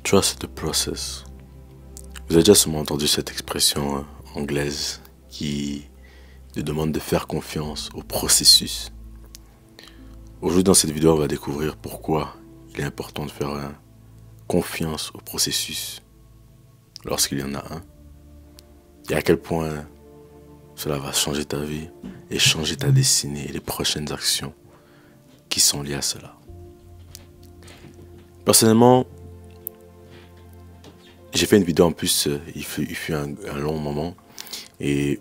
Trust the process. Vous avez déjà sûrement entendu cette expression anglaise qui nous demande de faire confiance au processus. Aujourd'hui, dans cette vidéo, on va découvrir pourquoi il est important de faire confiance au processus lorsqu'il y en a un. Et à quel point cela va changer ta vie et changer ta destinée et les prochaines actions qui sont liées à cela. Personnellement, j'ai fait une vidéo en plus, il fut un long moment, et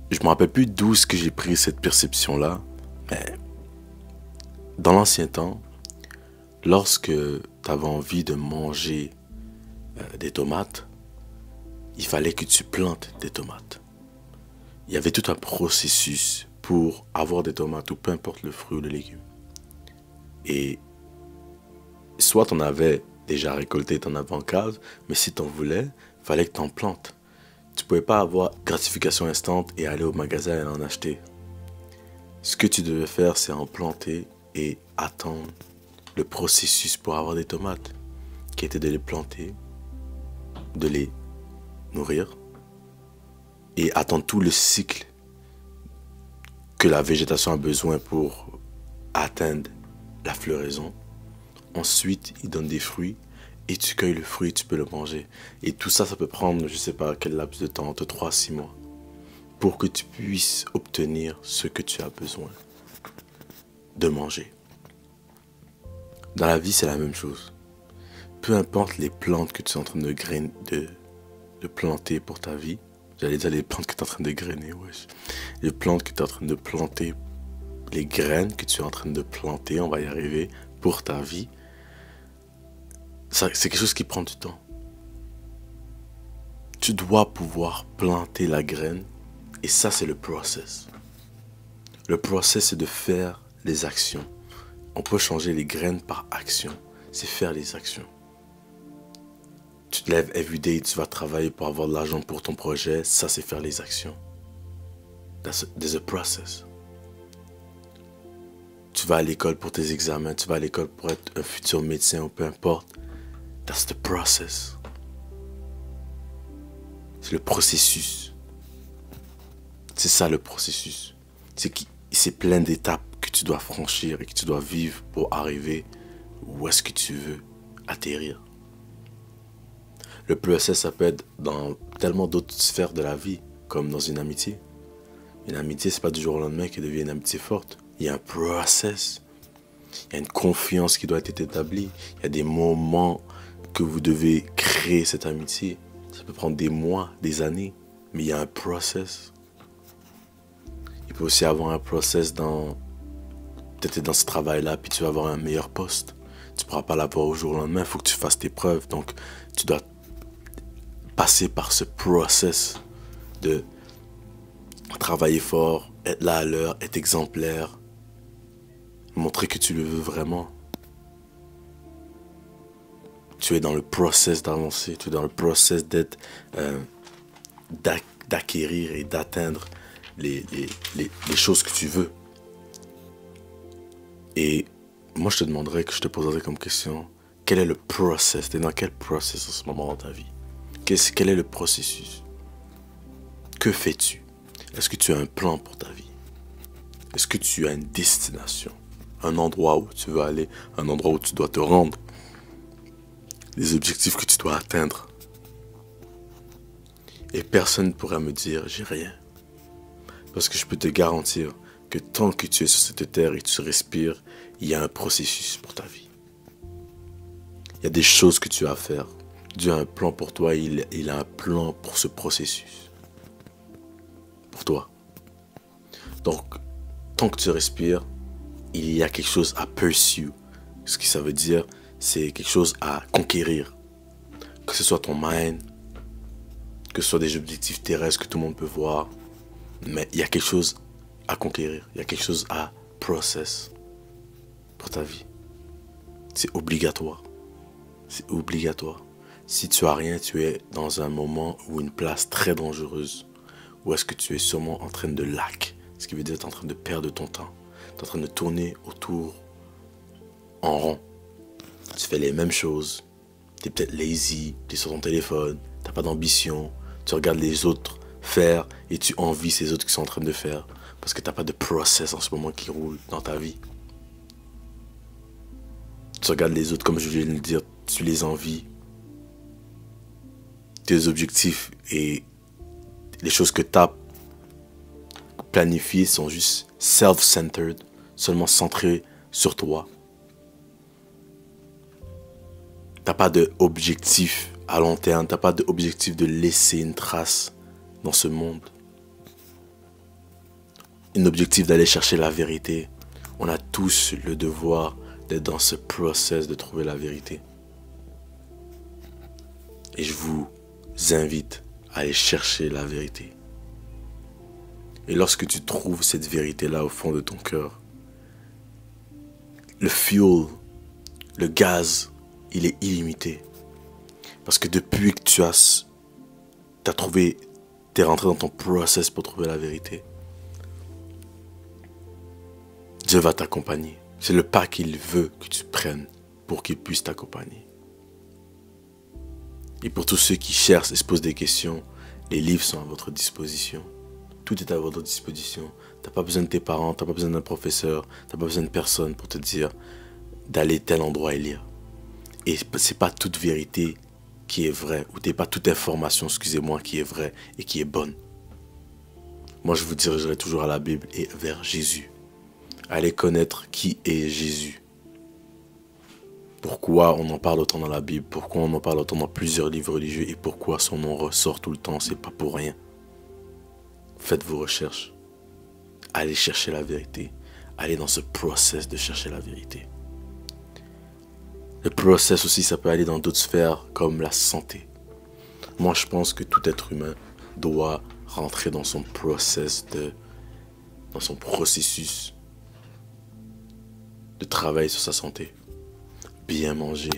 je me rappelle plus d'où est-ce que j'ai pris cette perception-là, mais dans l'ancien temps, lorsque tu avais envie de manger des tomates, il fallait que tu plantes des tomates. Il y avait tout un processus pour avoir des tomates ou peu importe le fruit ou le légume. Et soit tu en avais déjà récolté, tu en avais en cave, mais si tu en voulais, il fallait que tu en plantes. Tu ne pouvais pas avoir gratification instante et aller au magasin et en acheter. Ce que tu devais faire, c'est en planter et attendre le processus pour avoir des tomates, qui était de les planter, de les nourrir et attendre tout le cycle que la végétation a besoin pour atteindre la floraison. Ensuite, il donne des fruits et tu cueilles le fruit et tu peux le manger. Et tout ça, ça peut prendre, je ne sais pas quel laps de temps, entre 3 à 6 mois, pour que tu puisses obtenir ce que tu as besoin de manger. Dans la vie, c'est la même chose. Peu importe les plantes que tu es en train de planter pour ta vie, j'allais dire les plantes que tu es en train de grainer, wesh. Les plantes que tu es en train de planter, les graines que tu es en train de planter, on va y arriver, pour ta vie, c'est quelque chose qui prend du temps. Tu dois pouvoir planter la graine et ça, c'est le process. Le process, c'est de faire les actions. On peut changer les graines par action. C'est faire les actions. Tu te lèves everyday, tu vas travailler pour avoir de l'argent pour ton projet. Ça, c'est faire les actions. There's a process. Tu vas à l'école pour tes examens, tu vas à l'école pour être un futur médecin ou peu importe. That's the process. C'est le processus. C'est ça le processus. C'est plein d'étapes que tu dois franchir et que tu dois vivre pour arriver où est-ce que tu veux atterrir. Le process, ça peut être dans tellement d'autres sphères de la vie, comme dans une amitié. Une amitié, c'est pas du jour au lendemain qu'elle devient une amitié forte. Il y a un process. Il y a une confiance qui doit être établie. Il y a des moments que vous devez créer cette amitié. Ça peut prendre des mois, des années, mais il y a un process. Il peut aussi avoir un process peut-être dans ce travail-là, puis tu vas avoir un meilleur poste. Tu ne pourras pas l'avoir au jour au lendemain, il faut que tu fasses tes preuves. Donc, tu dois passer par ce process de travailler fort, être là à l'heure, être exemplaire, montrer que tu le veux vraiment. Tu es dans le process d'avancer, tu es dans le process d'acquérir et d'atteindre les choses que tu veux. Et moi, je te demanderais, que je te poserais comme question, quel est le process? Tu es dans quel process en ce moment dans ta vie? Quel est le processus? Que fais-tu? Est-ce que tu as un plan pour ta vie? Est-ce que tu as une destination? Un endroit où tu veux aller, un endroit où tu dois te rendre, des objectifs que tu dois atteindre. Et personne ne pourra me dire j'ai rien. Parce que je peux te garantir que tant que tu es sur cette terre et que tu respires, il y a un processus pour ta vie. Il y a des choses que tu as à faire. Dieu a un plan pour toi, il a un plan pour ce processus. Pour toi. Donc, tant que tu respires, il y a quelque chose à pursue. Ce que ça veut dire, c'est quelque chose à conquérir. Que ce soit ton mind, que ce soit des objectifs terrestres que tout le monde peut voir. Mais il y a quelque chose à conquérir. Il y a quelque chose à process pour ta vie. C'est obligatoire. C'est obligatoire. Si tu as rien, tu es dans un moment ou une place très dangereuse. Où est-ce que tu es sûrement en train de lac. Ce qui veut dire que tu es en train de perdre ton temps. Tu es en train de tourner autour en rond. Tu fais les mêmes choses Tu es peut-être lazy, tu es sur ton téléphone, tu n'as pas d'ambition, tu regardes les autres faire et tu envies ces autres qui sont en train de faire parce que tu n'as pas de process en ce moment qui roule dans ta vie. Tu regardes les autres, comme je viens de le dire, tu les envies. Tes objectifs et les choses que tu as planifiées sont juste self-centered, seulement centrées sur toi. T'as pas d'objectif à long terme, t'as pas d'objectif de laisser une trace dans ce monde. Un objectif d'aller chercher la vérité. On a tous le devoir d'être dans ce process de trouver la vérité. Et je vous invite à aller chercher la vérité. Et lorsque tu trouves cette vérité-là au fond de ton cœur, le fuel, le gaz, il est illimité. Parce que depuis que tu as trouvé, tu es rentré dans ton process pour trouver la vérité, Dieu va t'accompagner. C'est le pas qu'il veut que tu prennes pour qu'il puisse t'accompagner. Et pour tous ceux qui cherchent et se posent des questions, les livres sont à votre disposition. Tout est à votre disposition. Tu n'as pas besoin de tes parents, tu n'as pas besoin d'un professeur, tu n'as pas besoin de personne pour te dire d'aller tel endroit et lire. Et ce n'est pas toute vérité qui est vraie, ou n'est pas toute information, excusez-moi, qui est vraie et qui est bonne. Moi, je vous dirigerai toujours à la Bible et vers Jésus. Allez connaître qui est Jésus. Pourquoi on en parle autant dans la Bible, pourquoi on en parle autant dans plusieurs livres religieux et pourquoi son nom ressort tout le temps, c'est pas pour rien. Faites vos recherches. Allez chercher la vérité. Allez dans ce process de chercher la vérité. Le process aussi, ça peut aller dans d'autres sphères comme la santé. Moi, je pense que tout être humain doit rentrer dans son processus de travail sur sa santé. Bien manger,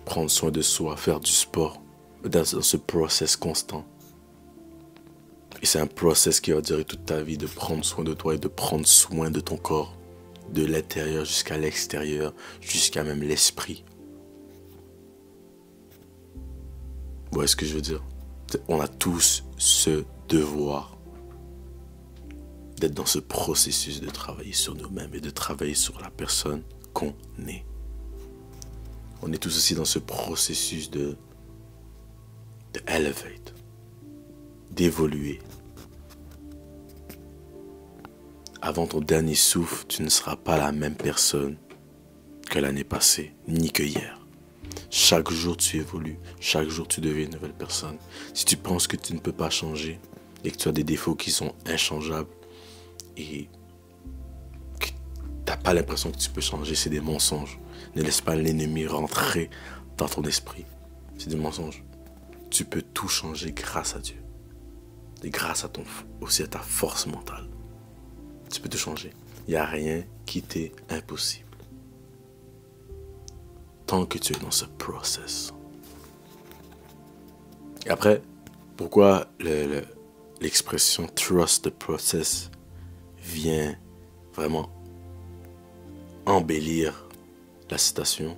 prendre soin de soi, faire du sport, dans ce process constant. Et c'est un process qui va durer toute ta vie de prendre soin de toi et de prendre soin de ton corps. De l'intérieur jusqu'à l'extérieur, jusqu'à même l'esprit. Vous voyez ce que je veux dire? On a tous ce devoir d'être dans ce processus de travailler sur nous-mêmes et de travailler sur la personne qu'on est. On est tous aussi dans ce processus de elevate, d'évoluer. Avant ton dernier souffle, tu ne seras pas la même personne que l'année passée, ni que hier. Chaque jour, tu évolues. Chaque jour, tu deviens une nouvelle personne. Si tu penses que tu ne peux pas changer et que tu as des défauts qui sont inchangeables et que tu n'as pas l'impression que tu peux changer, c'est des mensonges. Ne laisse pas l'ennemi rentrer dans ton esprit. C'est des mensonges. Tu peux tout changer grâce à Dieu. Et grâce à aussi à ta force mentale. Tu peux te changer. Il n'y a rien qui t'est impossible. Tant que tu es dans ce process. Et après, pourquoi l'expression trust the process vient vraiment embellir la citation,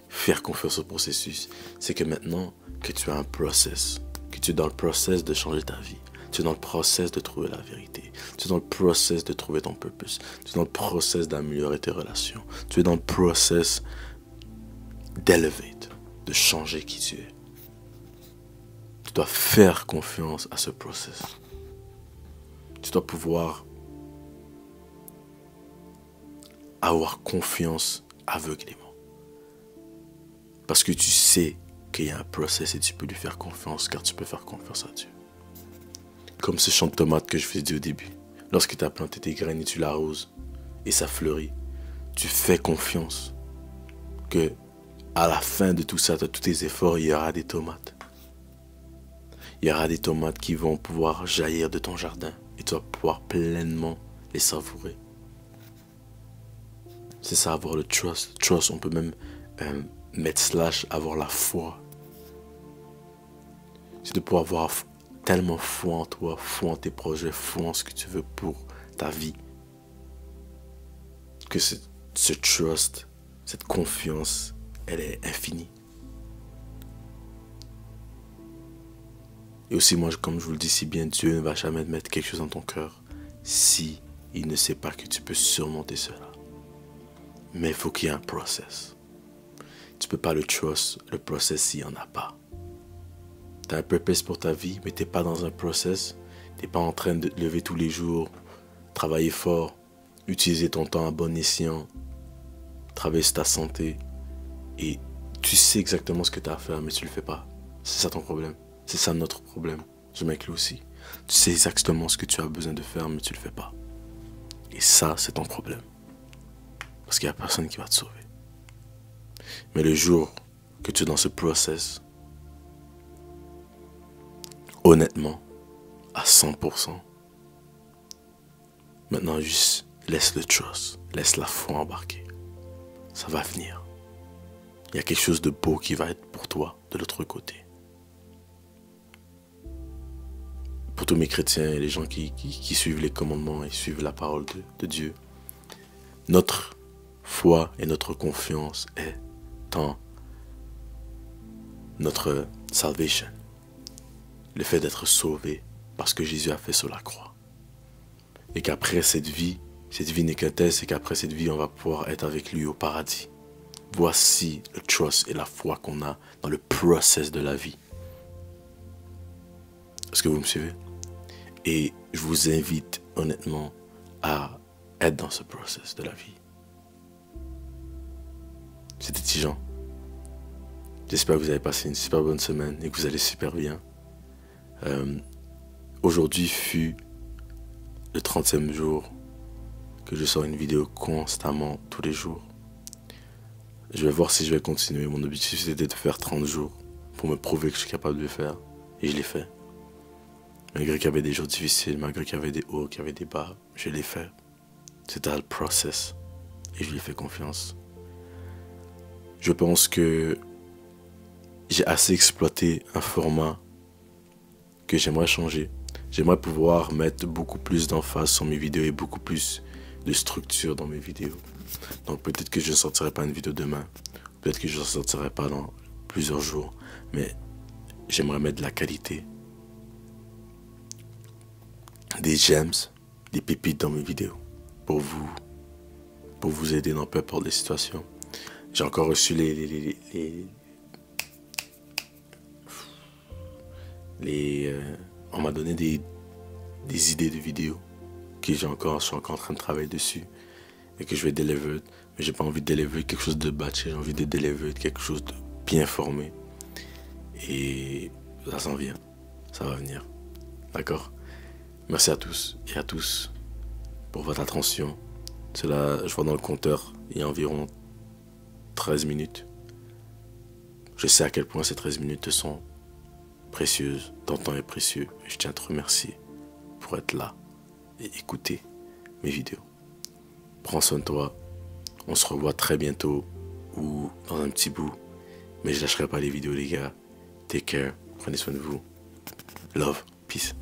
faire confiance au processus, c'est que maintenant que tu as un process, que tu es dans le process de changer ta vie, tu es dans le process de trouver la vérité. Tu es dans le process de trouver ton purpose. Tu es dans le process d'améliorer tes relations. Tu es dans le process d'elevate, de changer qui tu es. Tu dois faire confiance à ce process. Tu dois pouvoir avoir confiance aveuglément. Parce que tu sais qu'il y a un process et tu peux lui faire confiance car tu peux faire confiance à Dieu. Comme ce champ de tomates que je vous ai dit au début. Lorsque tu as planté tes graines et tu l'arroses et ça fleurit, tu fais confiance que à la fin de tout ça, de tous tes efforts, il y aura des tomates. Il y aura des tomates qui vont pouvoir jaillir de ton jardin et tu vas pouvoir pleinement les savourer. C'est ça, avoir le trust. Trust, on peut même mettre / avoir la foi. C'est de pouvoir avoir tellement foi en toi, foi en tes projets, foi en ce que tu veux pour ta vie. Que ce trust, cette confiance, elle est infinie. Et aussi, moi, comme je vous le dis si bien, Dieu ne va jamais te mettre quelque chose dans ton cœur si il ne sait pas que tu peux surmonter cela. Mais il faut qu'il y ait un process. Tu ne peux pas le trust, le process s'il n'y en a pas. Tu as un purpose pour ta vie, mais tu n'es pas dans un process. Tu n'es pas en train de te lever tous les jours, travailler fort, utiliser ton temps à bon escient, travailler sur ta santé. Et tu sais exactement ce que tu as à faire, mais tu ne le fais pas. C'est ça ton problème. C'est ça notre problème. Je m'inclus aussi. Tu sais exactement ce que tu as besoin de faire, mais tu ne le fais pas. Et ça, c'est ton problème. Parce qu'il n'y a personne qui va te sauver. Mais le jour que tu es dans ce process, honnêtement, à 100%, maintenant juste laisse le trust, laisse la foi embarquer. Ça va venir. Il y a quelque chose de beau qui va être pour toi de l'autre côté. Pour tous mes chrétiens et les gens qui suivent les commandements et suivent la parole de Dieu, notre foi et notre confiance est dans notre salvation. Le fait d'être sauvé parce que Jésus a fait sur la croix. Et qu'après cette vie n'est qu'un test, et qu'après cette vie, on va pouvoir être avec lui au paradis. Voici le trust et la foi qu'on a dans le process de la vie. Est-ce que vous me suivez? Et je vous invite honnêtement à être dans ce process de la vie. C'était Tijan. J'espère que vous avez passé une super bonne semaine et que vous allez super bien. Aujourd'hui fut le 30e jour que je sors une vidéo constamment, tous les jours. Je vais voir si je vais continuer. Mon objectif c'était de faire 30 jours pour me prouver que je suis capable de le faire. Et je l'ai fait. Malgré qu'il y avait des jours difficiles, malgré qu'il y avait des hauts, qu'il y avait des bas, je l'ai fait. C'était le process. Et je lui ai fait confiance. Je pense que j'ai assez exploité un format que j'aimerais changer. J'aimerais pouvoir mettre beaucoup plus d'emphase sur mes vidéos et beaucoup plus de structure dans mes vidéos. Donc peut-être que je ne sortirai pas une vidéo demain. Peut-être que je ne sortirai pas dans plusieurs jours. Mais j'aimerais mettre de la qualité. Des gems, des pépites dans mes vidéos. Pour vous aider dans peu importe les situations. J'ai encore reçu on m'a donné des idées de vidéos que je suis encore en train de travailler dessus et que je vais deliver. Mais j'ai pas envie de deliver quelque chose de batché, j'ai envie de deliver quelque chose de bien formé. Et ça s'en vient, ça va venir. D'accord? Merci à tous et à tous pour votre attention. Je vois dans le compteur, il y a environ 13 minutes. Je sais à quel point ces 13 minutes sont précieuses. Ton temps est précieux. Et je tiens à te remercier pour être là et écouter mes vidéos. Prends soin de toi. On se revoit très bientôt ou dans un petit bout. Mais je lâcherai pas les vidéos, les gars. Take care. Prenez soin de vous. Love. Peace.